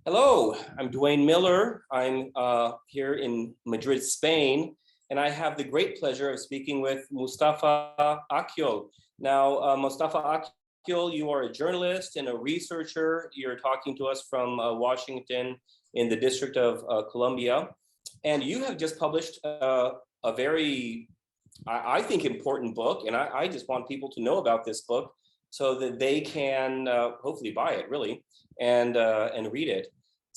Hello, I'm Duane Miller. I'm here in Madrid, Spain, and I have the great pleasure of speaking with Mustafa Akyol. Now, Mustafa Akyol, you are a journalist and a researcher. You're talking to us from Washington in the District of Columbia, and you have just published a very, I think, important book, and I just want people to know about this book so that they can hopefully buy it, really, and read it.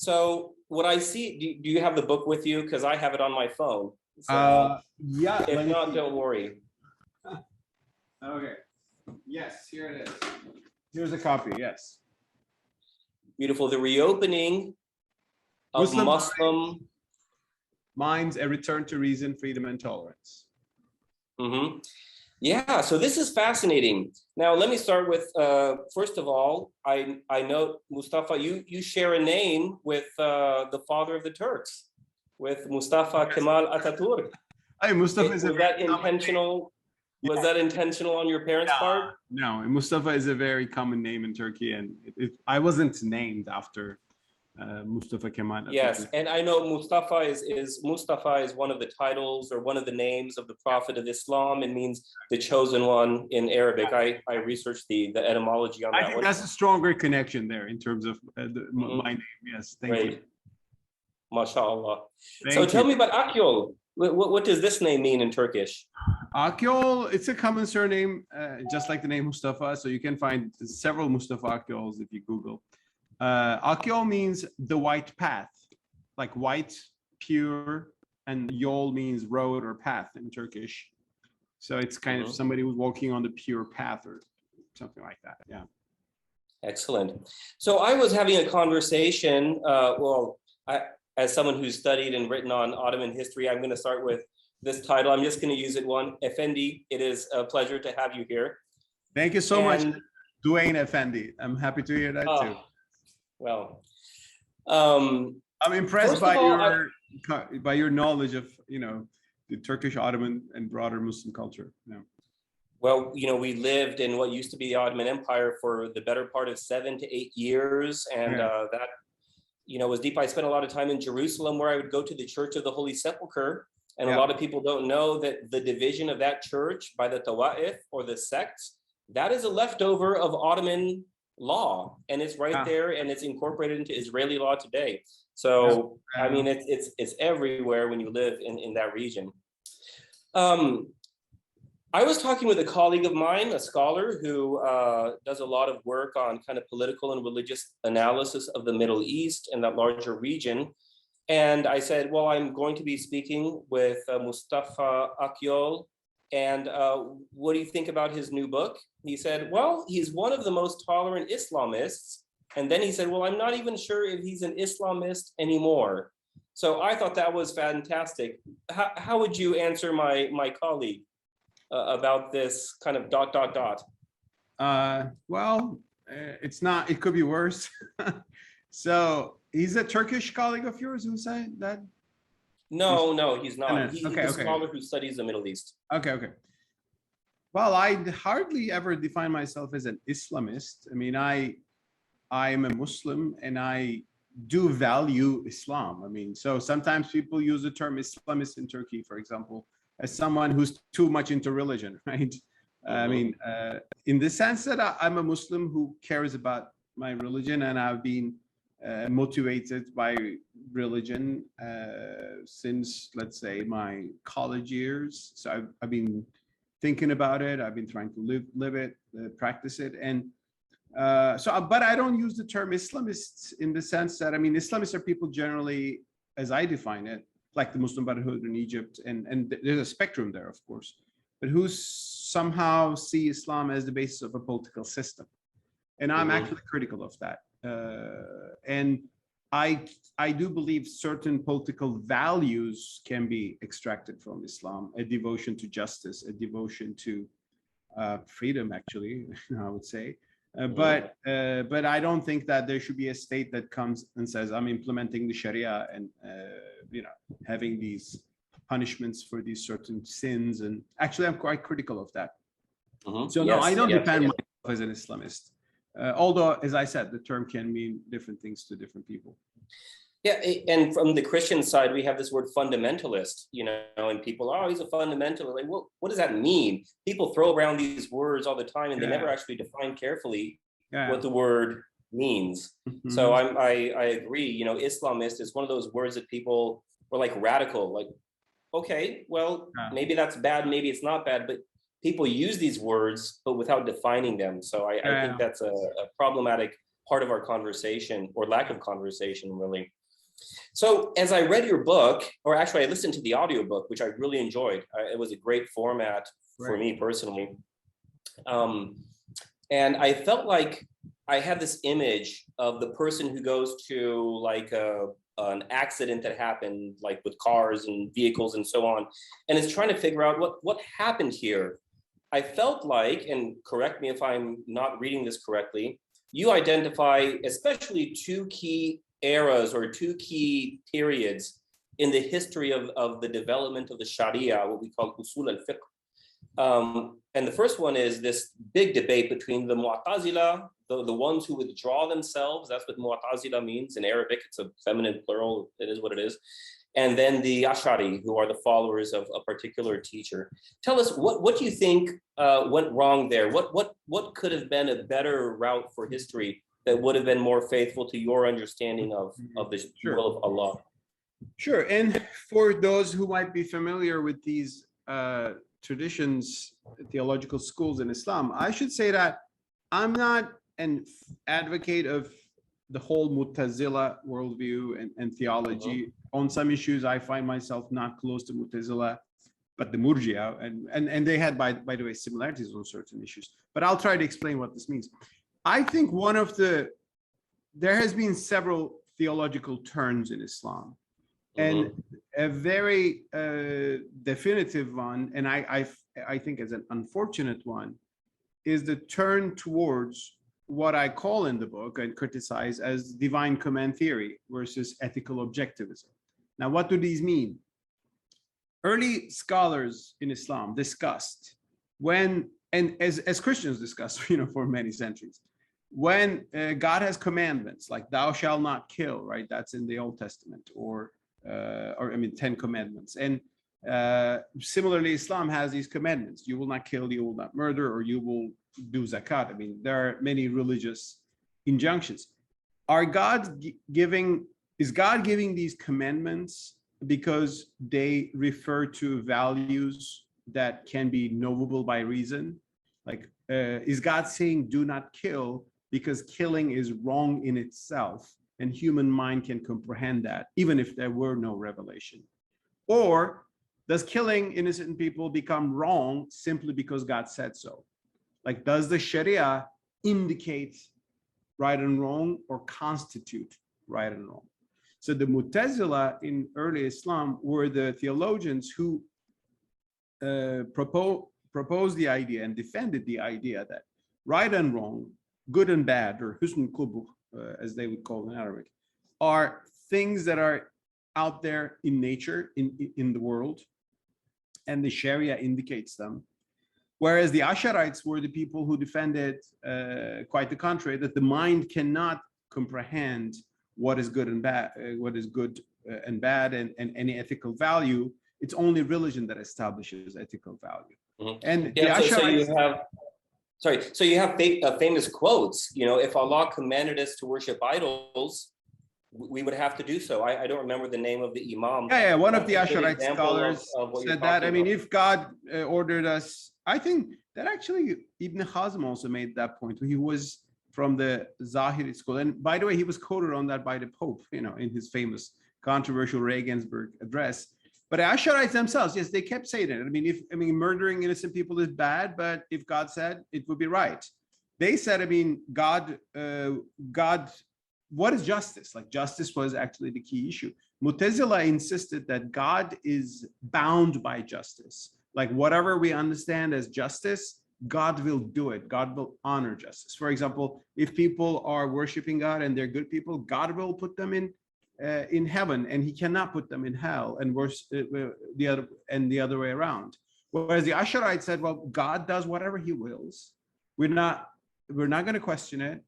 So what I see, do you have the book with you? Because I have it on my phone. So Yeah. if not, don't worry. Okay. Yes, here it is. Here's a copy. Yes. Beautiful. The reopening of Muslim minds, a return to reason, freedom, and tolerance. Mm-hmm. Yeah, so this is fascinating. Now, let me start with, first of all, I note, Mustafa, you share a name with the father of the Turks, with Mustafa Kemal Atatürk. Hey, Mustafa is was that intentional? Was that intentional on your parents' part? No, Mustafa is a very common name in Turkey, and I wasn't named after Mustafa Kemal Atatürk. Yes, and I know Mustafa is one of the titles or one of the names of the Prophet of Islam. It means the chosen one in Arabic. I researched the etymology on that one. I think that's a stronger connection there in terms of my name. Yes, thank you. MashaAllah. So tell me about Akyol. What does this name mean in Turkish? Akyol, it's a common surname, just like the name Mustafa. So you can find several Mustafa Akyols if you Google. Akyol means the white path, like white, pure, and yol means road or path in Turkish. So it's kind of somebody who's walking on the pure path or something like that. Yeah. Excellent. So I was having a conversation, as someone who's studied and written on Ottoman history, I'm going to start with this title. I'm just going to use it one. Effendi, it is a pleasure to have you here. Thank you so much, Duane Effendi. I'm happy to hear that too. Well, I'm impressed by your knowledge of the Turkish, Ottoman, and broader Muslim culture. Yeah. Well, we lived in what used to be the Ottoman Empire for the better part of 7 to 8 years, and that was deep. I spent a lot of time in Jerusalem, where I would go to the Church of the Holy Sepulchre, and a lot of people don't know that the division of that church by the Tawa'if or the sects, that is a leftover of Ottoman law, and it's right there, and it's incorporated into Israeli law today. So I mean, it's everywhere when you live in that region. I was talking with a colleague of mine, a scholar who does a lot of work on kind of political and religious analysis of the Middle East and that larger region. And I said, well, I'm going to be speaking with Mustafa Akyol. And what do you think about his new book? He said, well, he's one of the most tolerant Islamists. And then he said, well, I'm not even sure if he's an Islamist anymore. So I thought that was fantastic. How would you answer my colleague about this kind of ... Well, it's not, it could be worse. So he's a Turkish colleague of yours who said that? No, he's not. No. He's a scholar who studies the Middle East. Okay. Well, I hardly ever define myself as an Islamist. I mean, I am a Muslim and I do value Islam. I mean, so sometimes people use the term Islamist in Turkey, for example, as someone who's too much into religion, right? I mean, in the sense that I'm a Muslim who cares about my religion, and I've been motivated by religion since, let's say, my college years. So I've been thinking about it. I've been trying to live it, practice it. And but I don't use the term Islamists in the sense that, I mean, Islamists are people generally, as I define it, like the Muslim Brotherhood in Egypt, and there's a spectrum there, of course, but who somehow see Islam as the basis of a political system. And I'm actually critical of that. And I do believe certain political values can be extracted from Islam: a devotion to justice, a devotion to freedom, actually, I would say. But I don't think that there should be a state that comes and says, I'm implementing the Shari'a and having these punishments for these certain sins. And actually, I'm quite critical of that. So no, I don't define myself as an Islamist. Although, as I said, the term can mean different things to different people. Yeah, and from the Christian side, we have this word fundamentalist, and people, oh, he's a fundamentalist. Like, what does that mean? People throw around these words all the time, and they never actually define carefully what the word means. So I agree. Islamist is one of those words that people were like radical, like, okay, well, maybe that's bad, maybe it's not bad, but people use these words, but without defining them. So I think that's a problematic part of our conversation, or lack of conversation, really. So as I read your book, or actually I listened to the audiobook, which I really enjoyed. It was a great format for me personally. And I felt like I had this image of the person who goes to like an accident that happened, like with cars and vehicles and so on, and is trying to figure out what happened here. I felt like, and correct me if I'm not reading this correctly, you identify especially two key eras or two key periods in the history of the development of the Shari'a, what we call usul al-fiqh. And the first one is this big debate between the Mu'tazila, the ones who withdraw themselves. That's what Mu'tazila means in Arabic. It's a feminine plural. It is what it is. And then the Ash'ari, who are the followers of a particular teacher. Tell us, what do you think went wrong there? What could have been a better route for history that would have been more faithful to your understanding of the will of Allah? Sure. And for those who might be familiar with these traditions, theological schools in Islam, I should say that I'm not an advocate of the whole Mu'tazila worldview and theology. On some issues, I find myself not close to Mu'tazila, but the Murji'a, and they had, by the way, similarities on certain issues. But I'll try to explain what this means. I think there has been several theological turns in Islam, and a very definitive one, and I think as an unfortunate one, is the turn towards what I call in the book and criticize as divine command theory versus ethical objectivism. Now, what do these mean? Early scholars in Islam discussed when, and as Christians discussed, for many centuries, when God has commandments like "Thou shalt not kill," right? That's in the Old Testament, or 10 commandments. And similarly, Islam has these commandments: you will not kill, you will not murder, or you will do zakat. There are many religious injunctions. Is God giving these commandments because they refer to values that can be knowable by reason? Like, is God saying do not kill because killing is wrong in itself and human mind can comprehend that, even if there were no revelation? Or does killing innocent people become wrong simply because God said so? Like, does the Shari'a indicate right and wrong or constitute right and wrong? So the Mu'tazila in early Islam were the theologians who proposed the idea and defended the idea that right and wrong, good and bad, or husn kubuh, as they would call it in Arabic, are things that are out there in nature, in the world, and the Sharia indicates them. Whereas the Ash'arites were the people who defended quite the contrary, that the mind cannot comprehend what is good and bad, and bad, and any ethical value. It's only religion that establishes ethical value. And the Ash'arites, so you have famous quotes. If Allah commanded us to worship idols, we would have to do so. I don't remember the name of the Imam. Yeah, one of the Ash'arite scholars said that. If God ordered us, I think that actually Ibn Hazm also made that point. He was from the Zahiri school. And by the way, he was quoted on that by the Pope, in his famous controversial Regensburg address. But the Ash'arites themselves, yes, they kept saying it. Murdering innocent people is bad, but if God said, it would be right. They said, God, what is justice? Like, justice was actually the key issue. Mu'tazila insisted that God is bound by justice. Like, whatever we understand as justice, God will do it. God will honor justice. For example, if people are worshiping God and they're good people, God will put them in heaven, and He cannot put them in hell, and the other way around. Whereas the Ash'arites said, well, God does whatever He wills. We're not going to question it.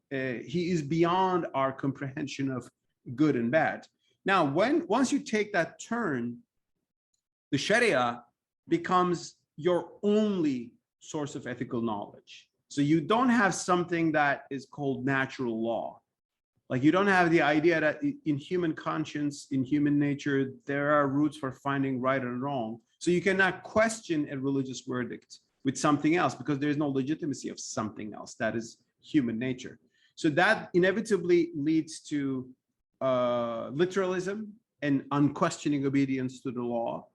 He is beyond our comprehension of good and bad. Now, once you take that turn, the Sharia becomes your only source of ethical knowledge. So you don't have something that is called natural law. Like you don't have the idea that in human conscience, in human nature, there are roots for finding right and wrong. So you cannot question a religious verdict with something else because there's no legitimacy of something else. That is human nature. So that inevitably leads to literalism and unquestioning obedience to the law,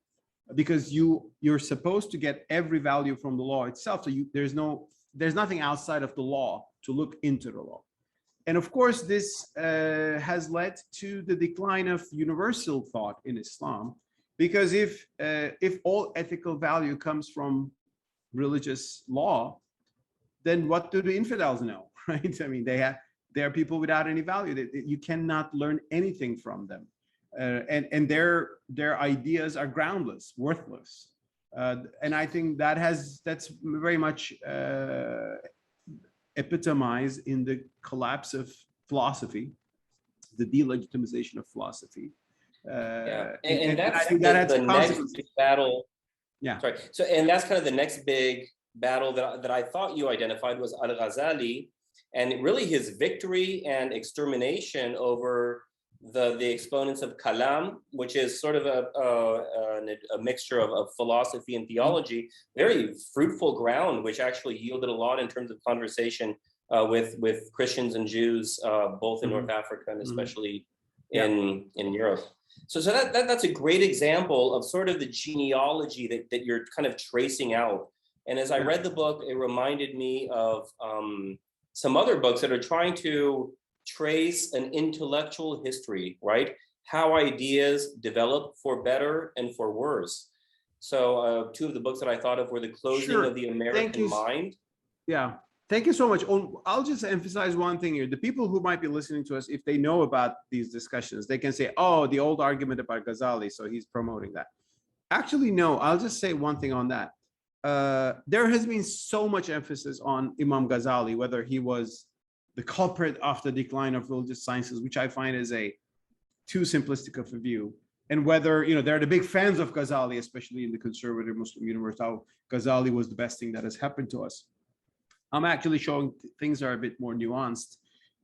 because you're supposed to get every value from the law itself. So there's nothing outside of the law to look into the law. And of course, this has led to the decline of universal thought in Islam, because if all ethical value comes from religious law, then what do the infidels know, right? I mean, they are people without any value. You cannot learn anything from them, and their ideas are groundless, worthless. And I think that's very much epitomized in the collapse of philosophy, the delegitimization of philosophy. And that's I think that the next big battle. Yeah. Sorry. So, and that's kind of the next big battle that I thought you identified was Al-Ghazali, and really his victory and extermination over the exponents of Kalam, which is sort of a mixture of philosophy and theology, very fruitful ground, which actually yielded a lot in terms of conversation with Christians and Jews, both in North Africa and especially in Europe. So that's a great example of sort of the genealogy that you're kind of tracing out. And as I read the book, it reminded me of some other books that are trying to trace an intellectual history, right? How ideas develop for better and for worse. So two of the books that I thought of were The Closing of the American Mind. Yeah, thank you so much. I'll just emphasize one thing here. The people who might be listening to us, if they know about these discussions, they can say, oh, the old argument about Ghazali, so he's promoting that. Actually, no, I'll just say one thing on that. There has been so much emphasis on Imam Ghazali, whether he was the culprit of the decline of religious sciences, which I find is too simplistic of a view. And whether, they're the big fans of Ghazali, especially in the conservative Muslim universe, how Ghazali was the best thing that has happened to us. I'm actually showing things are a bit more nuanced.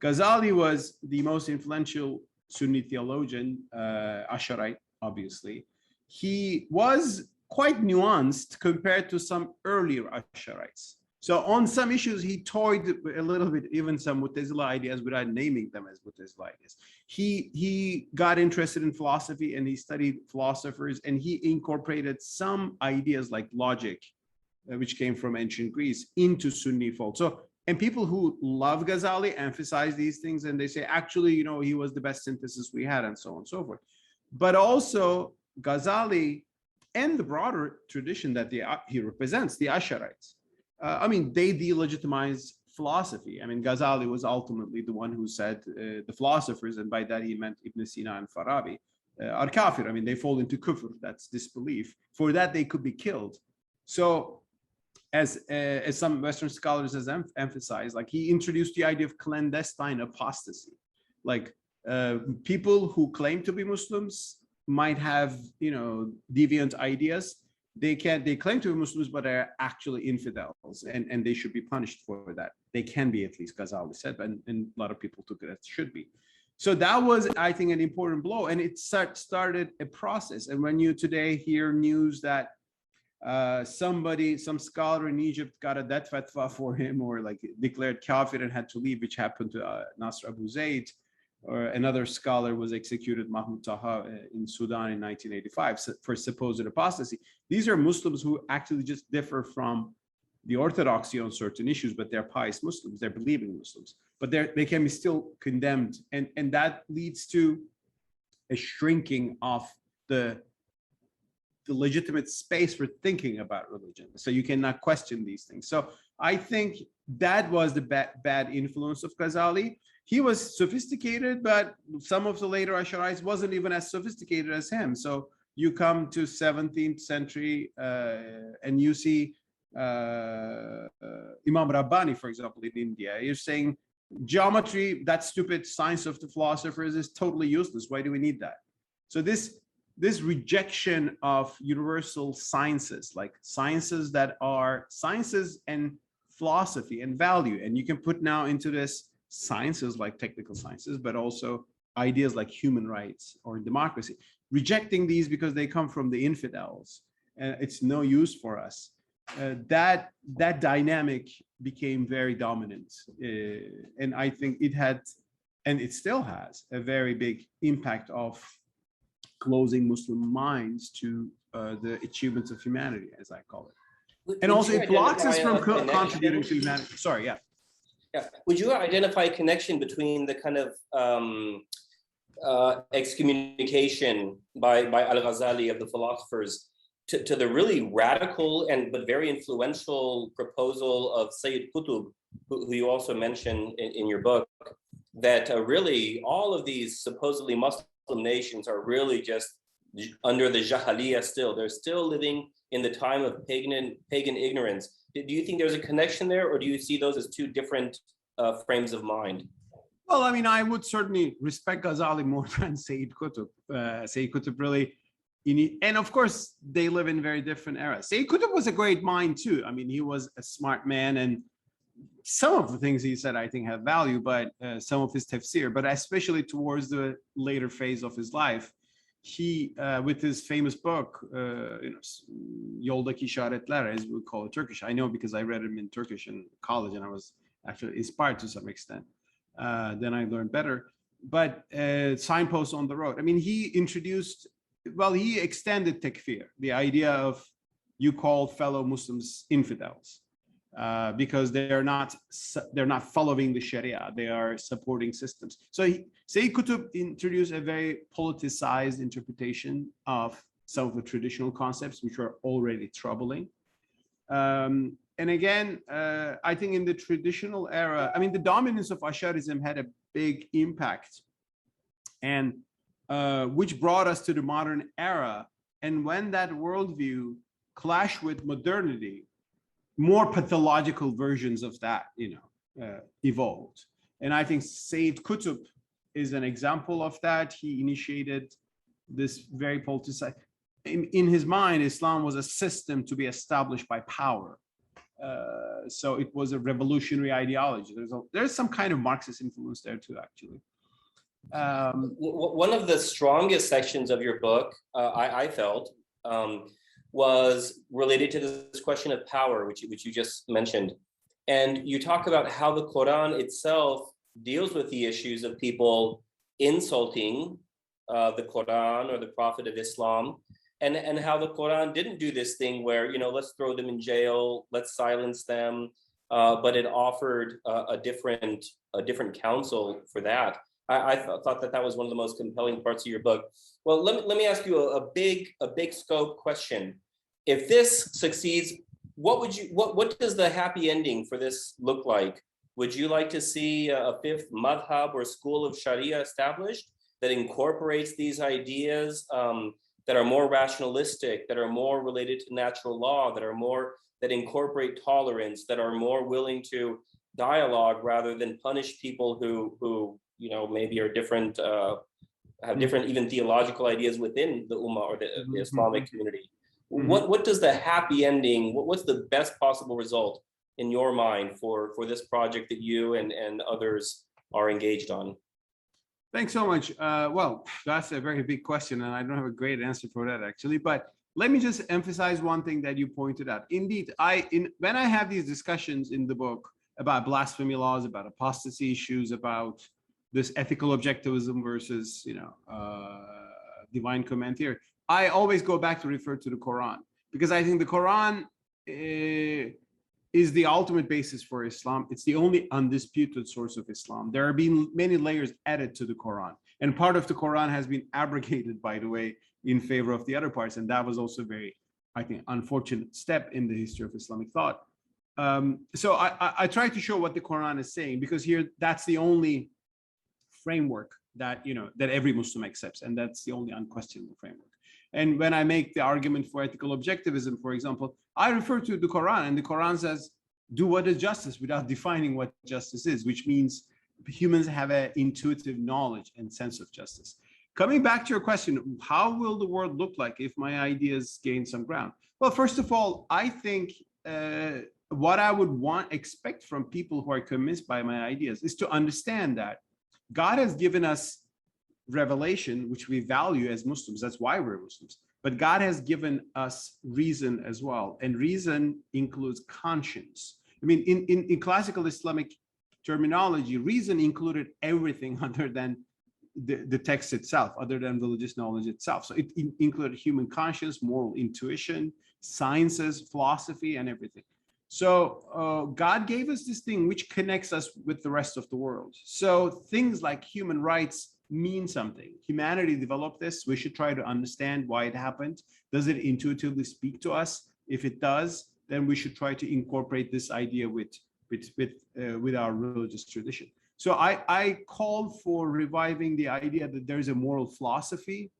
Ghazali was the most influential Sunni theologian, Asharite, obviously. He was quite nuanced compared to some earlier Asharites. So on some issues, he toyed a little bit, even some Mu'tazila ideas without naming them as Mu'tazila ideas. He got interested in philosophy and he studied philosophers, and he incorporated some ideas like logic, which came from ancient Greece, into Sunni fold. So, and people who love Ghazali emphasize these things, and they say, actually, he was the best synthesis we had, and so on and so forth. But also Ghazali and the broader tradition that he represents, the Asharites, they delegitimize philosophy. Ghazali was ultimately the one who said the philosophers, and by that he meant Ibn Sina and Farabi, are kafir. They fall into kufr, that's disbelief. For that, they could be killed. So as some Western scholars have emphasized, like he introduced the idea of clandestine apostasy. Like people who claim to be Muslims might have, deviant ideas. They claim to be Muslims, but are actually infidels, and they should be punished for that. They can be, at least Ghazali said, and a lot of people took it as should be. So that was, I think, an important blow, and it started a process. And when you today hear news that some scholar in Egypt got a death fatwa for him, or like declared kafir and had to leave, which happened to Nasr Abu Zayd, or another scholar was executed, Mahmoud Taha, in Sudan in 1985 for supposed apostasy. These are Muslims who actually just differ from the orthodoxy on certain issues, but they're pious Muslims, they're believing Muslims, but they can be still condemned. And that leads to a shrinking of the legitimate space for thinking about religion. So you cannot question these things. So I think that was the bad influence of Ghazali. He was sophisticated, but some of the later Asharites wasn't even as sophisticated as him. So you come to 17th century and you see Imam Rabbani, for example, in India. You're saying geometry, that stupid science of the philosophers, is totally useless. Why do we need that? So this rejection of universal sciences, like sciences that are sciences and philosophy and value, and you can put now into this sciences like technical sciences, but also ideas like human rights or democracy, rejecting these because they come from the infidels and it's no use for us. That dynamic became very dominant, and I think it had, and it still has, a very big impact of closing Muslim minds to the achievements of humanity, as I call it. And also it blocks us from contributing to humanity. Sorry, yeah. Yeah. Would you identify a connection between the kind of excommunication by Al-Ghazali of the philosophers to the really radical but very influential proposal of Sayyid Qutb, who you also mention in your book, that really all of these supposedly Muslim nations are really just under the Jahiliyyah still. They're still living in the time of pagan ignorance. Do you think there's a connection there, or do you see those as two different frames of mind? Well, I mean, I would certainly respect Ghazali more than Sayyid Qutb. Sayyid Qutb really, and of course, they live in very different eras. Sayyid Qutb was a great mind too. I mean, he was a smart man, and some of the things he said, I think, have value, but some of his tafsir, but especially towards the later phase of his life, he, with his famous book, Yoldaki İşaretler, as we call it Turkish. I know because I read him in Turkish in college, and I was actually inspired to some extent. Then I learned better. But signposts on the road. I mean, he introduced, well, he extended takfir, the idea of you call fellow Muslims infidels. Because they're not following the Shari'a, they are supporting systems. So Sayyid Qutb introduced a very politicized interpretation of some of the traditional concepts, which are already troubling. And again, I think in the traditional era, I mean, the dominance of Asharism had a big impact, and which brought us to the modern era. And when that worldview clashed with modernity, more pathological versions of that, evolved. And I think Sayyid Qutb is an example of that. He initiated this very politicized. In his mind, Islam was a system to be established by power. So it was a revolutionary ideology. There's some kind of Marxist influence there too, actually. One of the strongest sections of your book, I felt, was related to this question of power, which you just mentioned. And you talk about how the Quran itself deals with the issues of people insulting the Quran or the Prophet of Islam, and how the Quran didn't do this thing where, let's throw them in jail, let's silence them, but it offered a different counsel for that. I thought that was one of the most compelling parts of your book. Well, let me ask you a big scope question. If this succeeds, what does the happy ending for this look like? Would you like to see a fifth madhab or school of Shari'a established that incorporates these ideas that are more rationalistic, that are more related to natural law, that incorporate tolerance, that are more willing to dialogue rather than punish people who maybe are different, have different even theological ideas within the Umma or the Islamic community? What does the happy ending, what's the best possible result in your mind for this project that you and others are engaged on? Thanks so much. Well, that's a very big question, and I don't have a great answer for that, actually. But let me just emphasize one thing that you pointed out. Indeed, when I have these discussions in the book about blasphemy laws, about apostasy issues, about this ethical objectivism versus, divine command theory, I always go back to refer to the Quran, because I think the Quran is the ultimate basis for Islam. It's the only undisputed source of Islam. There have been many layers added to the Quran, and part of the Quran has been abrogated, by the way, in favor of the other parts. And that was also very, I think, unfortunate step in the history of Islamic thought. So I try to show what the Quran is saying, because here that's the only framework that every Muslim accepts, and that's the only unquestionable framework. And when I make the argument for ethical objectivism, for example, I refer to the Quran, and the Quran says, do what is justice, without defining what justice is, which means humans have an intuitive knowledge and sense of justice. Coming back to your question, how will the world look like if my ideas gain some ground? Well, first of all, I think what I would expect from people who are convinced by my ideas is to understand that God has given us revelation, which we value as Muslims. That's why we're Muslims. But God has given us reason as well. And reason includes conscience. I mean, in classical Islamic terminology, reason included everything other than the text itself, other than religious knowledge itself. So it included human conscience, moral intuition, sciences, philosophy, and everything. So God gave us this thing which connects us with the rest of the world. So things like human rights mean something. Humanity developed this. We should try to understand why it happened. Does it intuitively speak to us? If it does, then we should try to incorporate this idea with our religious tradition. So I call for reviving the idea that there's a moral philosophy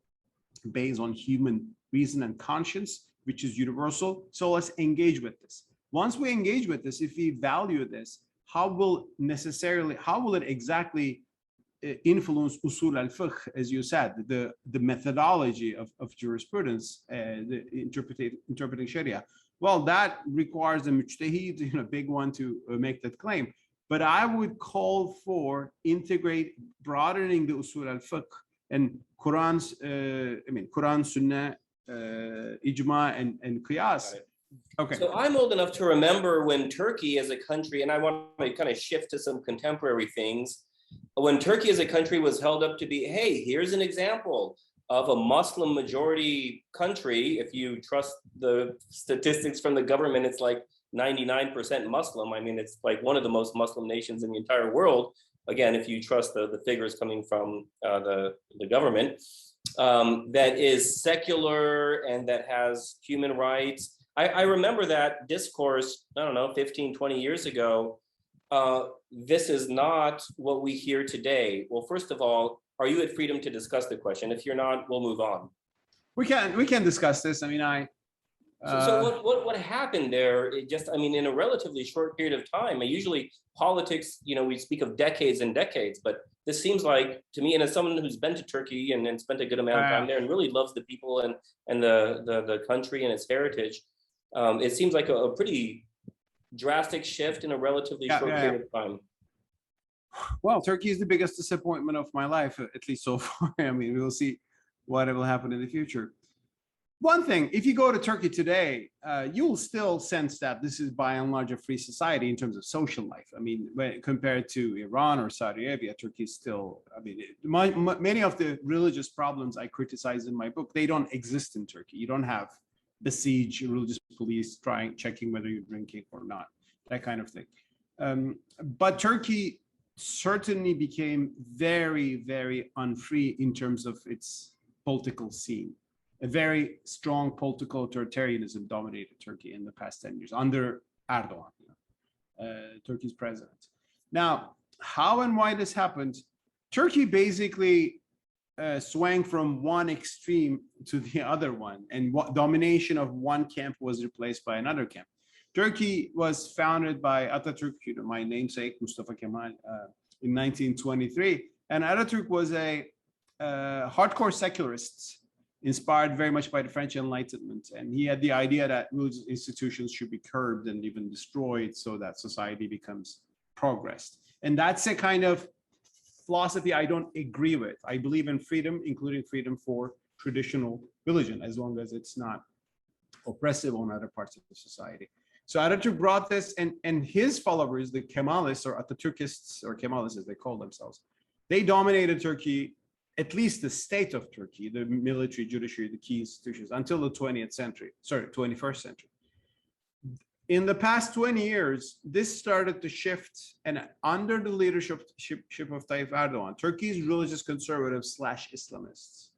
based on human reason and conscience, which is universal. So let's engage with this. Once we engage with this, if we value this, how will it exactly influence usul al-fiqh, as you said, the methodology of jurisprudence, interpreting Sharia? Well, that requires a mujtahid, big one to make that claim. But I would call for broadening the usul al-fiqh and Quran, Sunnah, Ijma, and Qiyas. Okay. So I'm old enough to remember when Turkey as a country, and I want to kind of shift to some contemporary things, when Turkey as a country was held up to be, hey, here's an example of a Muslim majority country. If you trust the statistics from the government, it's like 99% Muslim. I mean, it's like one of the most Muslim nations in the entire world. Again, if you trust the figures coming from the government, that is secular and that has human rights. I remember that discourse, I don't know, 15, 20 years ago. This is not what we hear today. Well, first of all, are you at freedom to discuss the question? If you're not, we'll move on. We can discuss this. I mean, So what happened there? In a relatively short period of time. Usually politics, we speak of decades and decades, but this seems like to me, and as someone who's been to Turkey and spent a good amount of time there and really loves the people and the country and its heritage, it seems like a pretty drastic shift in a relatively short period of time. Well, Turkey is the biggest disappointment of my life, at least so far. I mean, we will see what will happen in the future. One thing, if you go to Turkey today, you will still sense that this is by and large a free society in terms of social life. I mean, compared to Iran or Saudi Arabia, Turkey is still, many of the religious problems I criticize in my book, they don't exist in Turkey. You don't have besieged religious police checking whether you're drinking or not, that kind of thing. But Turkey certainly became very, very unfree in terms of its political scene. A very strong political authoritarianism dominated Turkey in the past 10 years under Erdogan, Turkey's president. Now, how and why this happened? Turkey basically swung from one extreme to the other one, and domination of one camp was replaced by another camp. Turkey was founded by Atatürk, my namesake, Mustafa Kemal, in 1923. And Atatürk was a hardcore secularist, inspired very much by the French Enlightenment. And he had the idea that religious institutions should be curbed and even destroyed so that society becomes progressed. And that's a kind of philosophy I don't agree with. I believe in freedom, including freedom for traditional religion, as long as it's not oppressive on other parts of the society. So Atatürk brought this, and his followers, the Kemalists or Atatürkists, or Kemalists as they call themselves, they dominated Turkey, at least the state of Turkey, the military, judiciary, the key institutions, until the 21st century. In the past 20 years, this started to shift, and under the leadership of Tayyip Erdogan, Turkey's religious conservatives / Islamists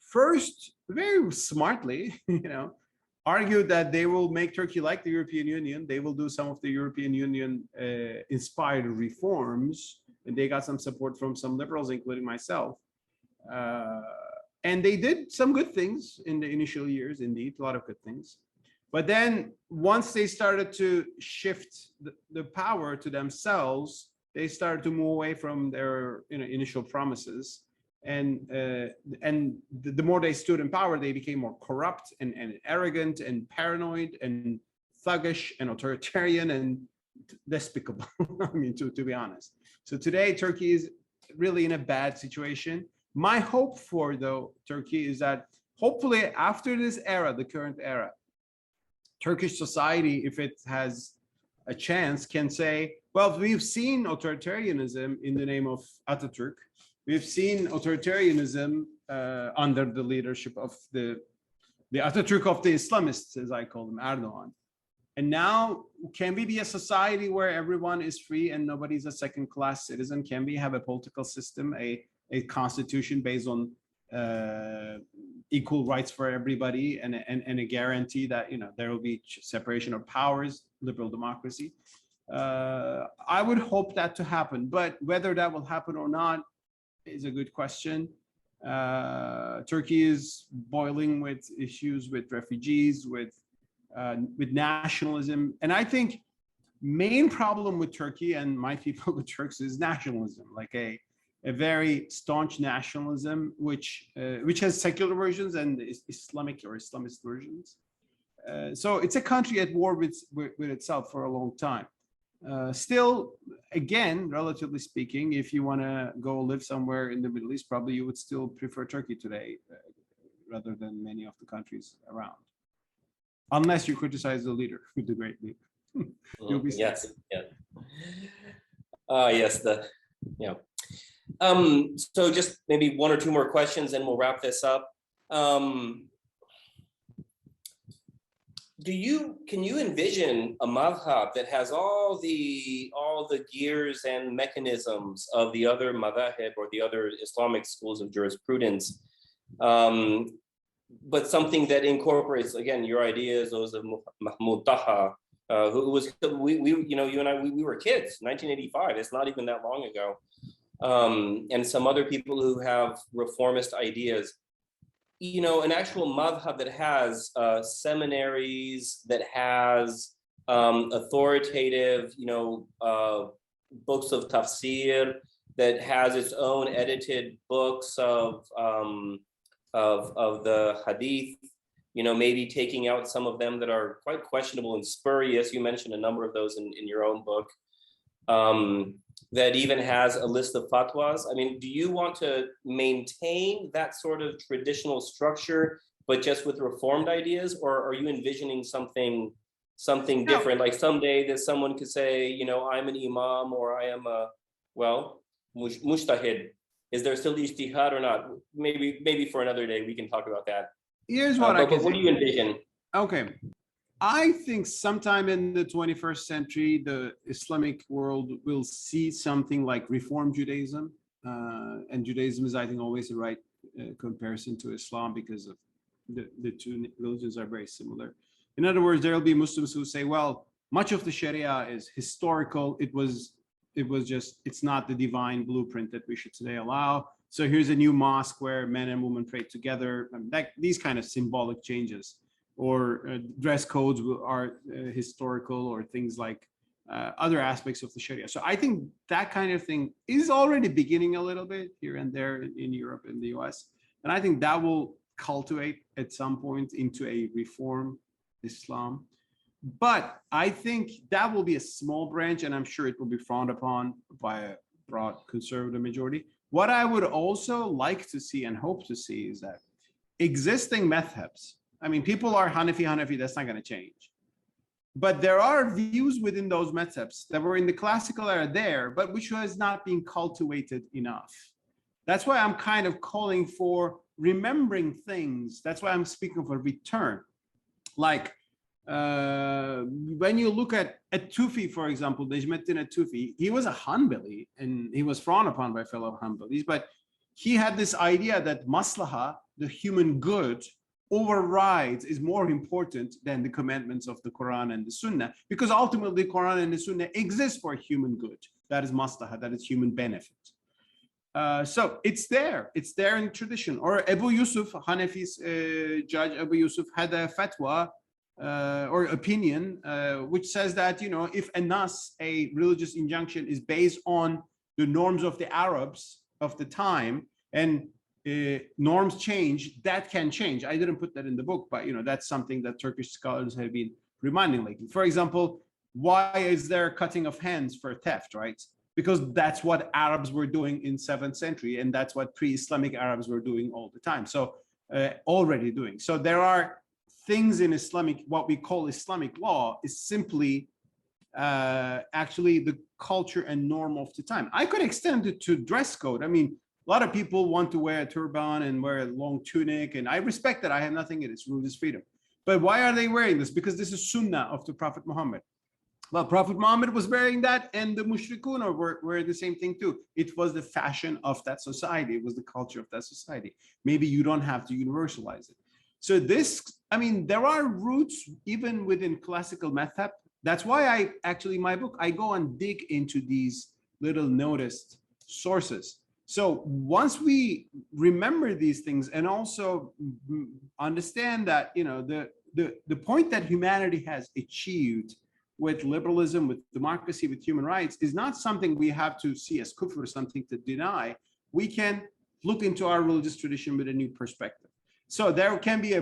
first, very smartly, argued that they will make Turkey like the European Union. They will do some of the European Union inspired reforms, and they got some support from some liberals, including myself. And they did some good things in the initial years, indeed, a lot of good things. But then once they started to shift the power to themselves, they started to move away from their initial promises. And the more they stood in power, they became more corrupt and arrogant and paranoid and thuggish and authoritarian and despicable. I mean, to be honest. So today, Turkey is really in a bad situation. My hope for, though, Turkey is that hopefully after this era, the current era, Turkish society, if it has a chance, can say, well, we've seen authoritarianism in the name of Atatürk. We've seen authoritarianism under the leadership of the Atatürk of the Islamists, as I call them, Erdogan. And now, can we be a society where everyone is free and nobody's a second-class citizen? Can we have a political system, a constitution based on equal rights for everybody, and a guarantee that there will be separation of powers, liberal democracy? I would hope that to happen, but whether that will happen or not is a good question. Turkey is boiling with issues with refugees, with nationalism, and I think main problem with Turkey and my people with Turks is nationalism, like a very staunch nationalism, which has secular versions and Islamic or Islamist versions. So it's a country at war with itself for a long time. Still, again, relatively speaking, if you want to go live somewhere in the Middle East, probably you would still prefer Turkey today rather than many of the countries around. Unless you criticize the leader, the great leader. You'll be yes, yeah. Yes, yeah. So just maybe one or two more questions and we'll wrap this up. Can you envision a madhab that has all the gears and mechanisms of the other madhahib or the other Islamic schools of jurisprudence, but something that incorporates, again, your ideas, those of Mahmoud Taha, who was, you and I, we were kids, 1985, it's not even that long ago. And some other people who have reformist ideas, an actual madhab that has seminaries, that has authoritative, books of tafsir, that has its own edited books of the hadith, maybe taking out some of them that are quite questionable and spurious. You mentioned a number of those in your own book. That even has a list of fatwas. I mean, do you want to maintain that sort of traditional structure, but just with reformed ideas, or are you envisioning something different? Like someday that someone could say, I'm an imam, or I am mujtahid. Is there still ijtihad or not? Maybe for another day we can talk about that. Here's what but what do you envision? Okay. I think sometime in the 21st century, the Islamic world will see something like Reform Judaism. And Judaism is, I think, always the right comparison to Islam because of the two religions are very similar. In other words, there will be Muslims who say, well, much of the Shari'a is historical. It's not the divine blueprint that we should today allow. So here's a new mosque where men and women pray together. These kind of symbolic changes. Or dress codes are historical, or things like other aspects of the Sharia. So I think that kind of thing is already beginning a little bit here and there in Europe and the US. And I think that will cultivate at some point into a reform Islam. But I think that will be a small branch, and I'm sure it will be frowned upon by a broad conservative majority. What I would also like to see and hope to see is that existing madhabs, I mean, people are Hanafi, that's not going to change. But there are views within those madhabs that were in the classical era there, but which was not being cultivated enough. That's why I'm kind of calling for remembering things. That's why I'm speaking of a return. Like when you look at Tufi, for example, Najmuddin Tufi, he was a Hanbali and he was frowned upon by fellow Hanbalis, but he had this idea that maslaha, the human good, overrides, is more important than the commandments of the Quran and the Sunnah, because ultimately the Quran and the Sunnah exist for human good. That is maslaha, that is human benefit. So it's there in tradition. Or Abu Yusuf, Hanafi's judge Abu Yusuf, had a fatwa or opinion, which says that, you know, if a nas, a religious injunction, is based on the norms of the Arabs of the time, and norms change, that can change. I didn't put that in the book, but, you know, that's something that Turkish scholars have been reminding lately. For example, why is there cutting of hands for theft, right? Because that's what Arabs were doing in 7th century, and that's what pre-Islamic Arabs were doing all the time. So already doing. So there are things in Islamic, what we call Islamic law is simply actually the culture and norm of the time. I could extend it to dress code. I mean, a lot of people want to wear a turban and wear a long tunic, and I respect that. I have nothing in it. It's religious freedom. But why are they wearing this? Because this is sunnah of the Prophet Muhammad. Well, Prophet Muhammad was wearing that, and the mushrikun were wearing the same thing too. It was the fashion of that society. It was the culture of that society. Maybe you don't have to universalize it. So this, I mean, there are roots even within classical madhab. That's why I actually, my book, I go and dig into these little noticed sources. So once we remember these things and also understand that, you know, the point that humanity has achieved with liberalism, with democracy, with human rights is not something we have to see as kufr, something to deny. We can look into our religious tradition with a new perspective. So there can be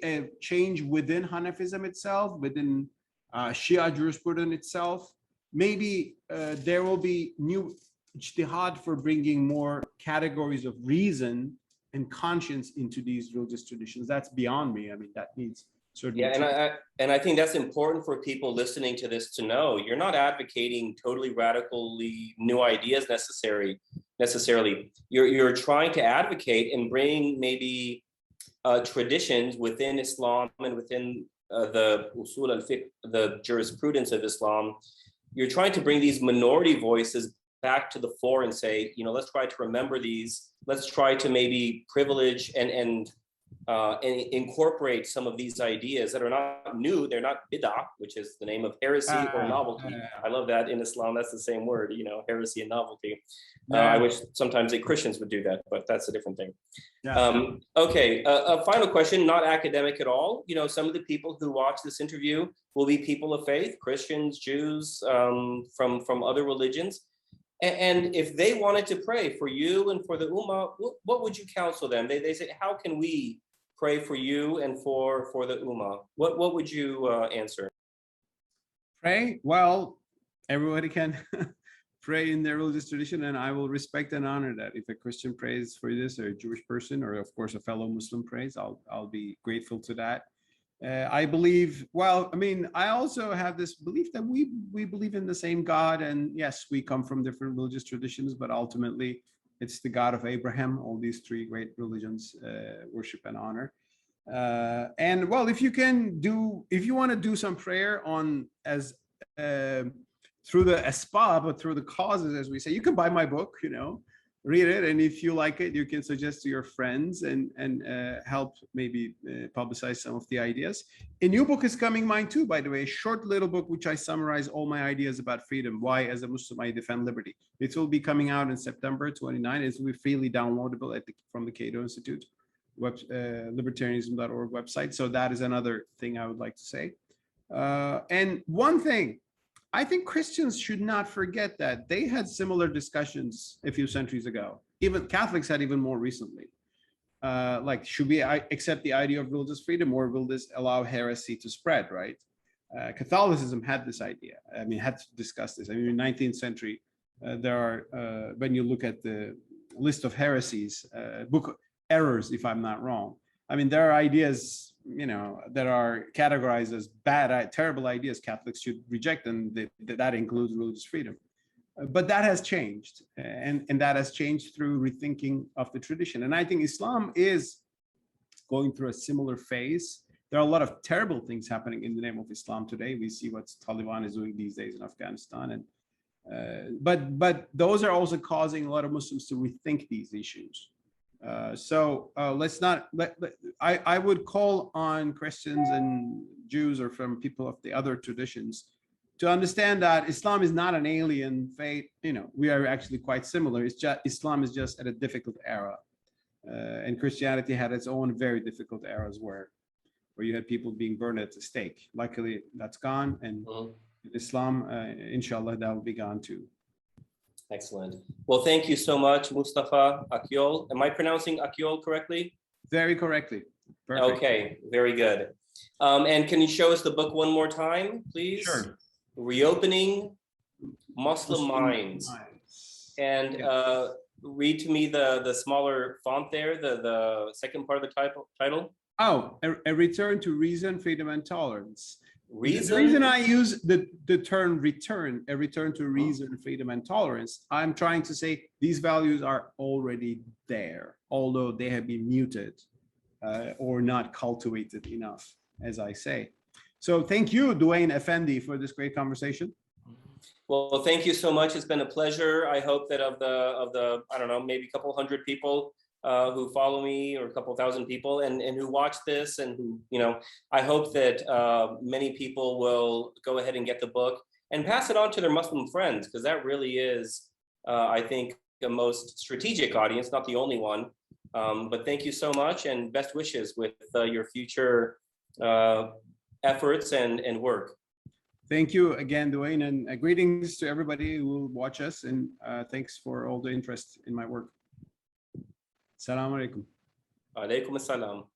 a change within Hanafism itself, within Shia jurisprudence itself. Maybe there will be new ijtihad for bringing more categories of reason and conscience into these religious traditions. That's beyond me. I mean, that needs certainly. Yeah, and I think that's important for people listening to this to know. You're not advocating totally radically new ideas necessarily. You're trying to advocate and bring maybe traditions within Islam and within the usul al-fiqh, the jurisprudence of Islam. You're trying to bring these minority voices back to the fore and say, you know, let's try to remember these. Let's try to maybe privilege and incorporate some of these ideas that are not new. They're not bid'ah, which is the name of heresy or novelty. I love that in Islam, that's the same word, you know, heresy and novelty. I wish sometimes the Christians would do that, but that's a different thing. Okay, a final question, not academic at all. You know, some of the people who watch this interview will be people of faith, Christians, Jews, from other religions. And if they wanted to pray for you and for the Ummah, what would you counsel them? They say, how can we pray for you and for the Ummah? What would you answer? Pray? Well, everybody can pray in their religious tradition, and I will respect and honor that. If a Christian prays for this, or a Jewish person, or of course a fellow Muslim prays, I'll be grateful to that. I believe, well, I mean, I also have this belief that we believe in the same God, and yes, we come from different religious traditions, but ultimately it's the God of Abraham. All these three great religions worship and honor. And well, if you want to do some prayer on as through the asbab, or through the causes, as we say, you can buy my book, you know, read it, and if you like it, you can suggest to your friends and help maybe publicize some of the ideas. A new book is coming, mine too, by the way, a short little book which I summarize all my ideas about freedom, why as a Muslim I defend liberty. It will be coming out in September 29. It will be freely downloadable from the Cato Institute libertarianism.org website. So that is another thing I would like to say. And one thing, I think Christians should not forget that they had similar discussions a few centuries ago. Even Catholics had even more recently. Like, should we accept the idea of religious freedom, or will this allow heresy to spread, right? Catholicism had this idea. I mean, had to discuss this. I mean, in the 19th century, there are, when you look at the list of heresies, book errors, if I'm not wrong, I mean, there are ideas, you know, that are categorized as bad, terrible ideas Catholics should reject, and that includes religious freedom. But that has changed, and that has changed through rethinking of the tradition. And I think Islam is going through a similar phase. There are a lot of terrible things happening in the name of Islam today. We see what Taliban is doing these days in Afghanistan, and but those are also causing a lot of Muslims to rethink these issues. So let's not I would call on Christians and Jews, or from people of the other traditions, to understand that Islam is not an alien faith. You know, we are actually quite similar. It's just Islam is just at a difficult era, and Christianity had its own very difficult eras where where you had people being burned at the stake. Luckily, that's gone, and Mhm. in Islam, inshallah, that will be gone too. Excellent. Well, thank you so much, Mustafa Akyol. Am I pronouncing Akyol correctly? Very correctly. Perfect. Okay, very good. And can you show us the book one more time, please? Sure. Reopening Muslim Minds. And Yes. read to me the smaller font there, the second part of the title. Oh, a return to reason, freedom, and tolerance. Reason. The reason I use the term return, a return to reason, freedom, and tolerance, I'm trying to say these values are already there, although they have been muted or not cultivated enough, as I say. So thank you, Duane Effendi, for this great conversation. Well, thank you so much. It's been a pleasure. I hope that of the I don't know, maybe a couple hundred people who follow me, or a couple thousand people, and who watch this, and who, you know, I hope that many people will go ahead and get the book and pass it on to their Muslim friends, because that really is, I think, the most strategic audience, not the only one. But thank you so much, and best wishes with your future efforts and work. Thank you again, Duane, and greetings to everybody who will watch us, and thanks for all the interest in my work. Assalamu alaikum. Alaikum assalam.